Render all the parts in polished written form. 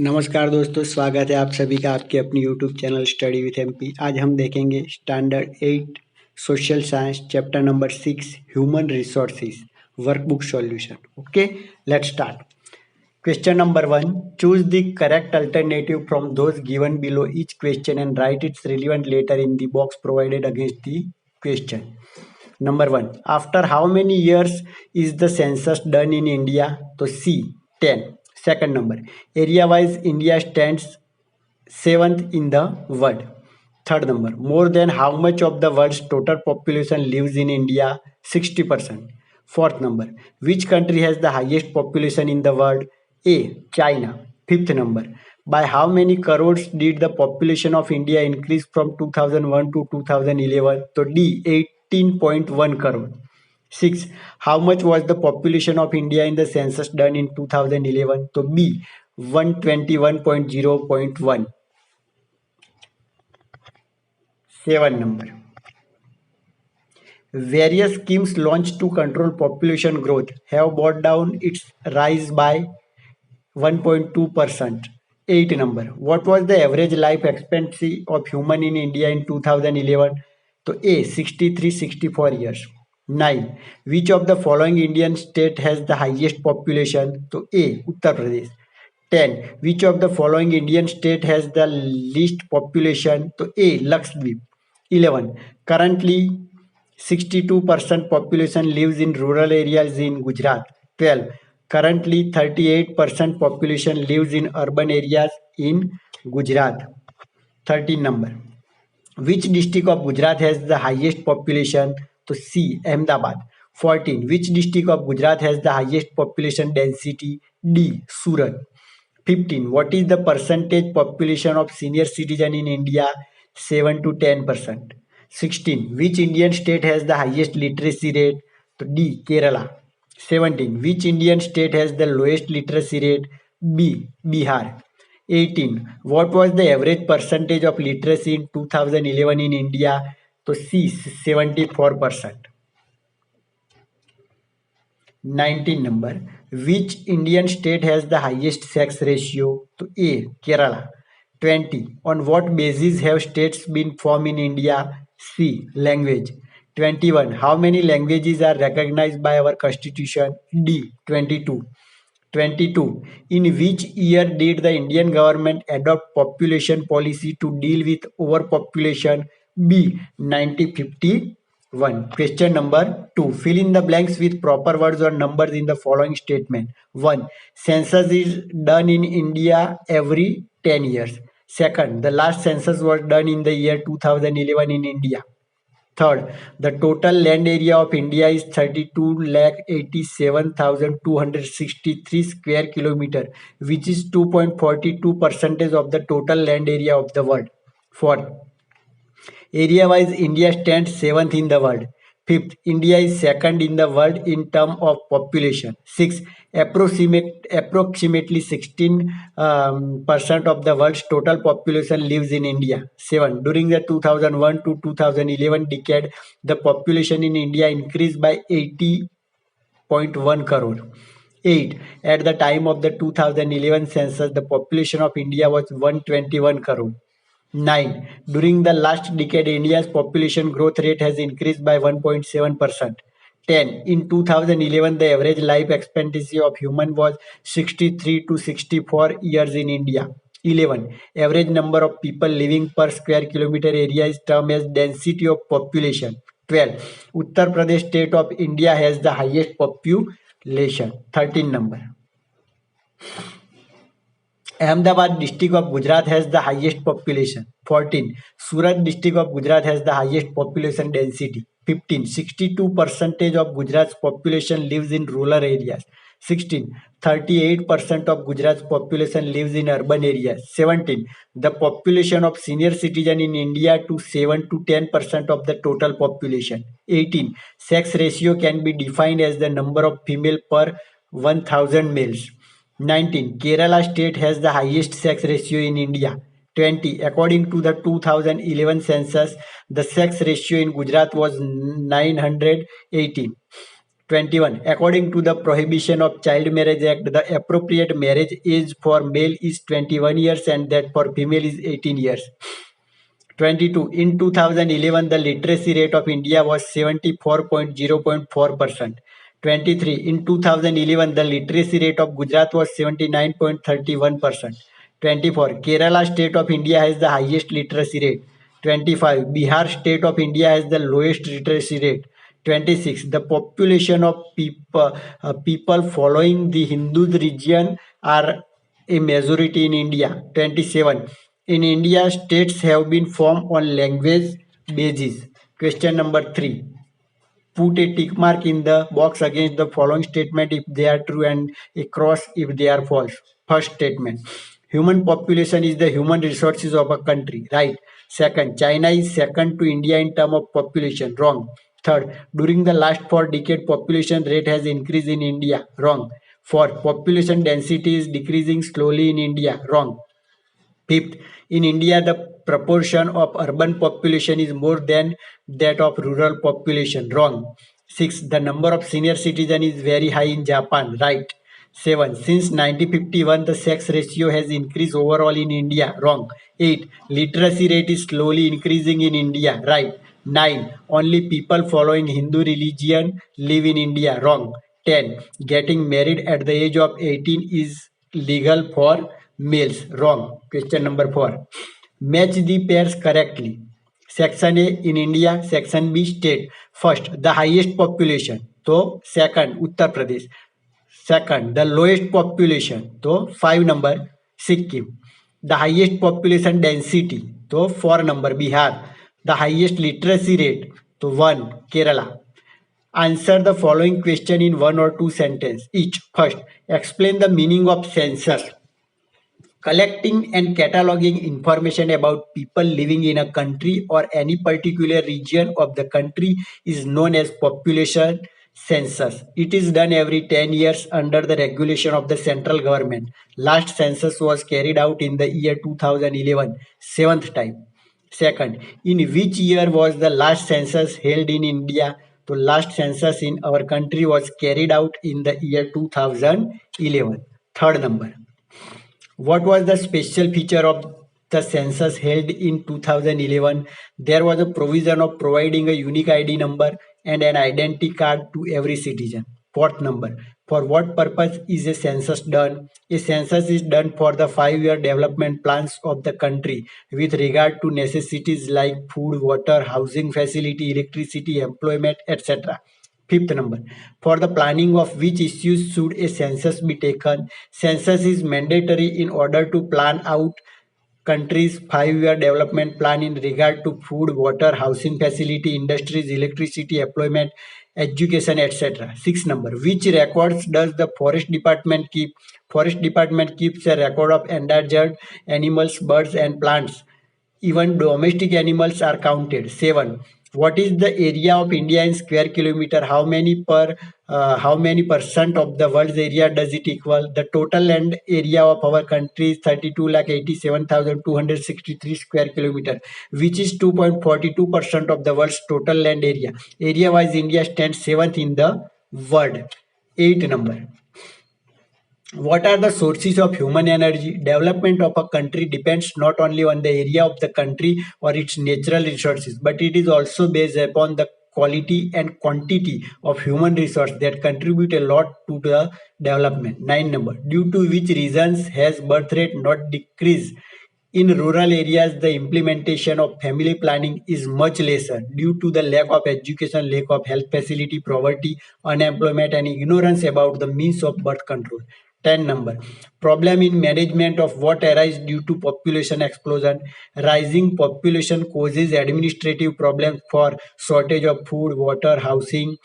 नमस्कार दोस्तों, स्वागत है आप सभी का आपके अपनी YouTube channel study with MP. आज हम देखेंगे standard 8 social science chapter number 6 human resources workbook solution. Okay, let's start. Question number 1, choose the correct alternative from those given below each question and write its relevant letter in the box provided against the question. Number 1, after how many years is the census done in India? तो C 10। Second number, area wise India stands 7th in the world. Third number, more than how much of the world's total population lives in India? 60%. Fourth number, which country has the highest population in the world? A, China. Fifth number, by how many crores did the population of India increase from 2001 to 2011? So D, 18.1 crore. 6. How much was the population of India in the census done in 2011? So B, 121.0.1. 7 number. Various schemes launched to control population growth have brought down its rise by 1.2%. 8 number. What was the average life expectancy of human in India in 2011? So A, 63-64 years. 9. Which of the following Indian state has the highest population? So A, Uttar Pradesh. 10. Which of the following Indian state has the least population? So A, Lakshadweep. 11. Currently 62% population lives in rural areas in Gujarat. 12. Currently 38% population lives in urban areas in Gujarat. 13 number. Which district of Gujarat has the highest population? So C, Ahmedabad. 14. Which district of Gujarat has the highest population density? D, Surat. 15. What is the percentage population of senior citizen in India? 7 to 10%. 16. Which Indian state has the highest literacy rate? So D, Kerala. 17. Which Indian state has the lowest literacy rate? B, Bihar. 18. What was the average percentage of literacy in 2011 in India? So C, 74%. 19 number. Which Indian state has the highest sex ratio? So A, Kerala. 20. On what basis have states been formed in India? C, language. 21. How many languages are recognized by our constitution? D, 22. 22. In which year did the Indian government adopt population policy to deal with overpopulation? B, 1951. Question number 2. Fill in the blanks with proper words or numbers in the following statement. 1. Census is done in India every 10 years. Second, the last census was done in the year 2011 in India. Third, the total land area of India is 32,87,263 square kilometer, which is 2.42% of the total land area of the world. Fourth, area-wise, India stands 7th in the world. Fifth, India is second in the world in terms of population. Sixth, approximately 16% of the world's total population lives in India. 7. During the 2001 to 2011 decade, the population in India increased by 80.1 crore. 8. At the time of the 2011 census, the population of India was 121 crore. 9. During the last decade, India's population growth rate has increased by 1.7%. 10. In 2011, the average life expectancy of human was 63 to 64 years in India. 11. Average number of people living per square kilometer area is termed as density of population. 12. Uttar Pradesh state of India has the highest population. 13 number. Ahmedabad district of Gujarat has the highest population. 14. Surat district of Gujarat has the highest population density. 15. 62% of Gujarat's population lives in rural areas. 16. 38% of Gujarat's population lives in urban areas. 17. The population of senior citizen in India to 7 to 10% of the total population. 18. Sex ratio can be defined as the number of female per 1000 males. 19. Kerala state has the highest sex ratio in India. 20. According to the 2011 census, the sex ratio in Gujarat was 918. 21. According to the Prohibition of Child Marriage Act, the appropriate marriage age for male is 21 years and that for female is 18 years. 22. In 2011, the literacy rate of India was 74.0.4%. 23. In 2011, the literacy rate of Gujarat was 79.31%. 24. Kerala state of India has the highest literacy rate. 25. Bihar state of India has the lowest literacy rate. 26. The population of people following the Hindu religion are a majority in India. 27. In India, states have been formed on language basis. Question number 3. Put a tick mark in the box against the following statement if they are true and a cross if they are false. First statement. Human population is the human resources of a country. Right. Second, China is second to India in terms of population. Wrong. Third, during the last 4 decades, population rate has increased in India. Wrong. Fourth, population density is decreasing slowly in India. Wrong. Fifth, in India, the proportion of urban population is more than that of rural population. Wrong. Six, the number of senior citizens is very high in Japan. Right. 7. Since 1951, the sex ratio has increased overall in India. Wrong. 8. Literacy rate is slowly increasing in India. Right. 9. Only people following Hindu religion live in India. Wrong. 10. Getting married at the age of 18 is legal for males. Wrong. Question number 4. Match the pairs correctly. Section A in India, section B state. First, the highest population. So, second, Uttar Pradesh. Second, the lowest population. So, 5 number, Sikkim. The highest population density. So, 4 number, Bihar. The highest literacy rate. So, 1, Kerala. Answer the following question in 1 or 2 sentences each. First, explain the meaning of census. Collecting and cataloging information about people living in a country or any particular region of the country is known as population census. It is done every 10 years under the regulation of the central government. Last census was carried out in the year 2011, seventh time. Second, in which year was the last census held in India? The last census in our country was carried out in the year 2011. Third number. What was the special feature of the census held in 2011? There was a provision of providing a unique ID number and an identity card to every citizen. Fourth number. For what purpose is a census done? A census is done for the 5-year development plans of the country with regard to necessities like food, water, housing facility, electricity, employment, etc. Fifth number. For the planning of which issues should a census be taken? Census is mandatory in order to plan out country's 5-year development plan in regard to food, water, housing facility, industries, electricity, employment, education, etc. Sixth number. Which records does the forest department keep? Forest department keeps a record of endangered animals, birds, and plants. Even domestic animals are counted. 7. What is the area of India in square kilometer? How many percent of the world's area does it equal? The total land area of our country is 32,87,263 square kilometer, which is 2.42% of the world's total land area. Area wise, India stands 7th in the world. 8 number. What are the sources of human energy? Development of a country depends not only on the area of the country or its natural resources, but it is also based upon the quality and quantity of human resource that contribute a lot to the development. 9 number. Due to which reasons has birth rate not decreased? In rural areas, the implementation of family planning is much lesser due to the lack of education, lack of health facility, poverty, unemployment, and ignorance about the means of birth control. 10 number. Problem in management of what arise due to population explosion. Rising population causes administrative problems for shortage of food, water, housing,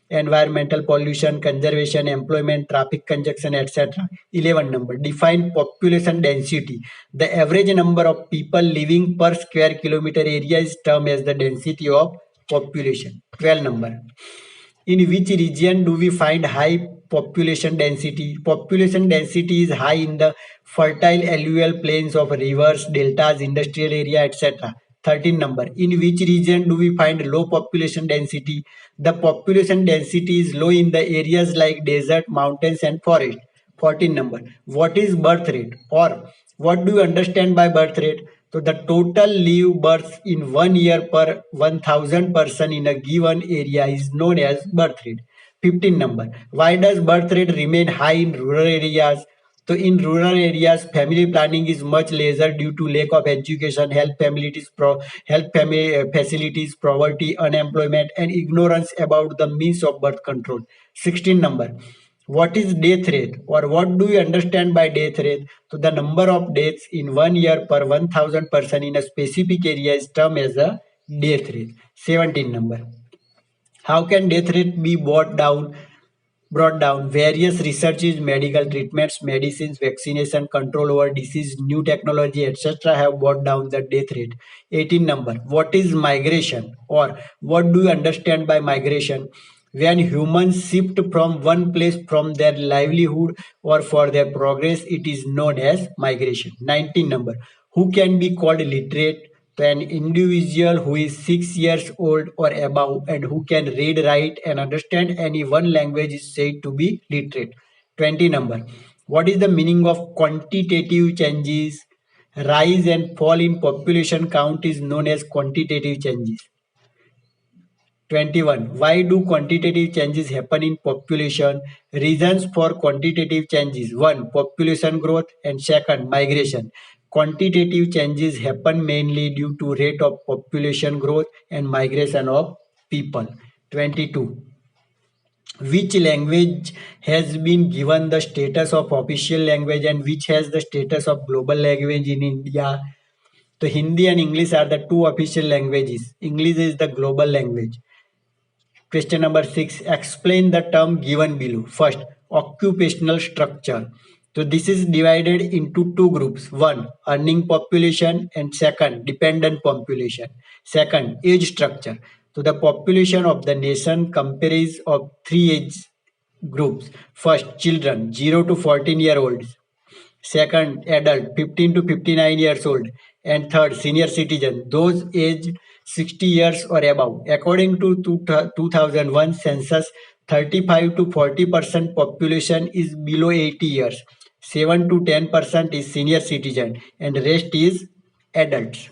environmental pollution, conservation, employment, traffic congestion, etc. 11 number. Define population density. The average number of people living per square kilometer area is termed as the density of population. 12 number. In which region do we find high population density? Population density is high in the fertile alluvial plains of rivers, deltas, industrial area, etc. 13 number, in which region do we find low population density? The population density is low in the areas like desert, mountains and forest. 14 number, what is birth rate, or what do you understand by birth rate? So the total live births in 1 year per 1000 person in a given area is known as birth rate. 15 number, why does birth rate remain high in rural areas? So in rural areas, family planning is much lesser due to lack of education, health facilities, poverty, unemployment, and ignorance about the means of birth control. 16 number. What is death rate, or what do you understand by death rate? So the number of deaths in 1 year per 1000 person in a specific area is termed as a death rate. 17 number. How can death rate be brought down? Various researches, medical treatments, medicines, vaccination, control over disease, new technology, etc. have brought down the death rate. 18 number. What is migration, or what do you understand by migration? When humans shift from one place from their livelihood or for their progress, it is known as migration. 19 number. Who can be called literate? To an individual who is 6 years old or above and who can read, write, and understand any one language is said to be literate. 20 number. What is the meaning of quantitative changes? Rise and fall in population count is known as quantitative changes. 21. Why do quantitative changes happen in population? Reasons for quantitative changes: 1. Population growth, and 2. Migration. Quantitative changes happen mainly due to rate of population growth and migration of people. 22. Which language has been given the status of official language and which has the status of global language in India? So Hindi and English are the two official languages. English is the global language. Question number 6. Explain the term given below. First, occupational structure. So this is divided into two groups. One, earning population, and second, dependent population. Second, age structure. So the population of the nation comprises of three age groups. First, children 0 to 14-year-olds. Second, adult 15 to 59 years old. And third, senior citizen, those aged 60 years or above. According to 2001 census, 35 to 40% population is below 80 years. 7 to 10% is senior citizen and rest is adults.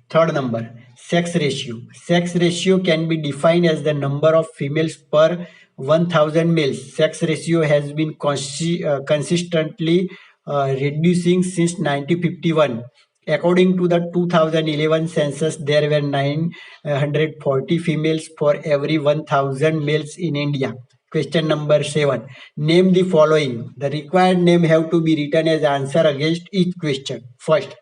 Third number, sex ratio. Sex ratio can be defined as the number of females per 1000 males. Sex ratio has been consistently reducing since 1951. According to the 2011 census, there were 940 females for every 1000 males in India. Question number 7. Name the following. The required name have to be written as answer against each question. First,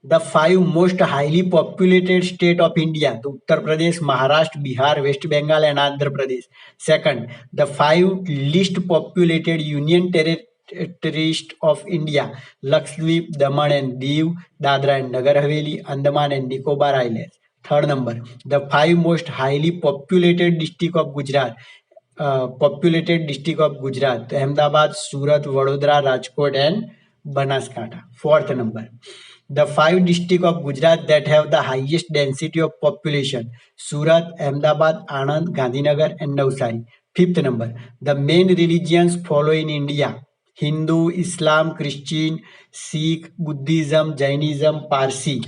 the 5 most highly populated state of India, the Uttar Pradesh, Maharashtra, Bihar, West Bengal and Andhra Pradesh. Second, the 5 least populated union territories of India, Lakshadweep, Daman and Diu, Dadra and Nagar Haveli, Andaman and Nicobar Islands. Third number, the 5 most highly populated district of Gujarat, Ahmedabad, Surat, Vadodara, Rajkot and Banaskantha. Fourth number, the 5 districts of Gujarat that have the highest density of population: Surat, Ahmedabad, Anand, Gandhinagar and Navsari. Fifth number, the main religions follow in India: Hindu, Islam, Christian, Sikh, Buddhism, Jainism, Parsi.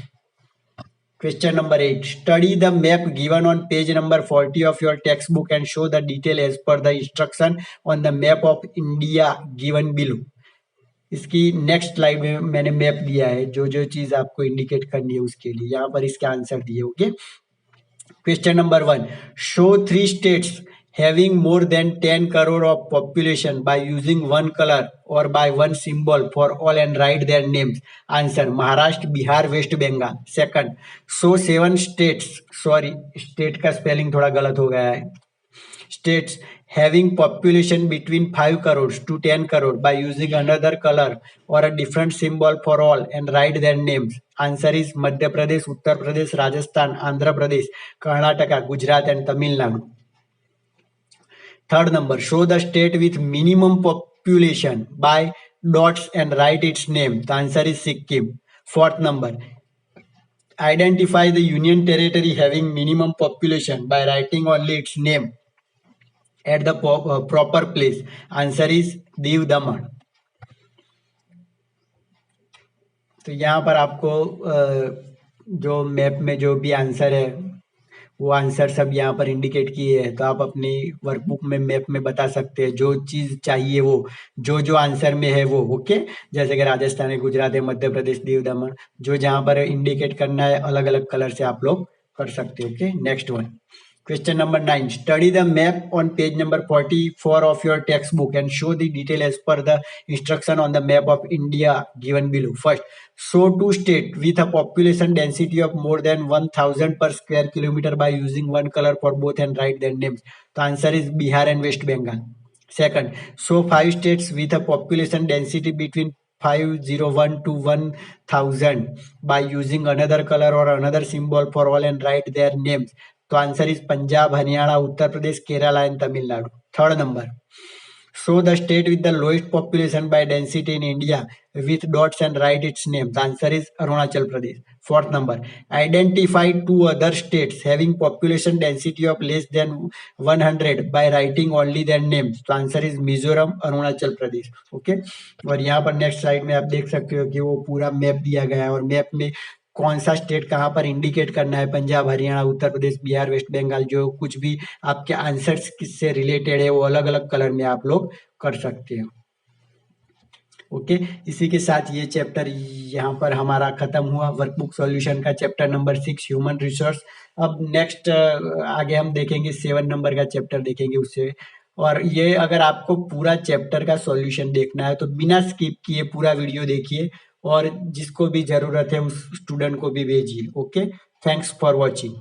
Question number 8. Study the map given on page number 40 of your textbook and show the detail as per the instruction on the map of India given below. इसकी next slide में मैंने map दिया है, जो जो चीज आपको indicate करनी है उसके लिए यहाँ पर इसके आंसर दिए. Okay. Question number 1. Show 3 states having more than 10 crore of population by using one color or by one symbol for all and write their names. Answer: Maharashtra, Bihar, West Bengal. Second, show 7 states, sorry state का spelling थोड़ा गलत हो गया है, states having population between 5 crores to 10 crore by using another color or a different symbol for all and write their names. Answer is Madhya Pradesh, Uttar Pradesh, Rajasthan, Andhra Pradesh, Karnataka, Gujarat and Tamil Nadu. Third number, show the state with minimum population by dots and write its name. The answer is Sikkim. Fourth number, Identify the union territory having minimum population by writing only its name at the proper place. Answer is Diu Daman. तो यहाँ पर आपको जो map में जो भी answer है वो आंसर सब यहाँ पर इंडिकेट किए हैं, तो आप अपनी वर्कबुक में मैप में बता सकते हैं जो चीज चाहिए वो जो जो आंसर में है वो. ओके, जैसे कि राजस्थान है, गुजरात है, मध्य प्रदेश, दीव दमन, जो जहाँ पर इंडिकेट करना है अलग अलग कलर से आप लोग कर सकते हो. Okay, next one. Question number 9. Study the map on page number 44 of your textbook and show the detail as per the instruction on the map of India given below. First, show two states with a population density of more than 1000 per square kilometer by using one color for both and write their names. The answer is Bihar and West Bengal. Second, show five states with a population density between 501 to 1000 by using another color or another symbol for all and write their names. तो answer is Punjab, Haryana, Uttar Pradesh, Kerala and Tamil Nadu. Third number, show the state with the lowest population by density in India with dots and write its name. The answer is Arunachal Pradesh. Fourth number, identify two other states having population density of less than 100 by writing only their names. तो answer is Mizoram, Arunachal Pradesh. Okay, और यहाँ पर next slide में आप देख सकते हो कि वो पूरा मैप दिया गया है और मैप में कौन सा स्टेट कहाँ पर इंडिकेट करना है, पंजाब, हरियाणा, उत्तर प्रदेश, बिहार, वेस्ट बंगाल, जो कुछ भी आपके आंसर्स किससे रिलेटेड है वो अलग अलग कलर में आप लोग कर सकते हो. ओके, इसी के साथ ये चैप्टर यहाँ पर हमारा खत्म हुआ, वर्कबुक सॉल्यूशन का चैप्टर नंबर 6 ह्यूमन रिसोर्स. अब नेक्स्ट आगे हम देखेंगे 7 नंबर का चैप्टर देखेंगे उससे. और ये अगर आपको पूरा चैप्टर का सॉल्यूशन देखना है तो बिना स्किप किए पूरा वीडियो देखिए और जिसको भी जरूरत है उस स्टूडेंट को भी भेजिए. Okay, thanks for watching.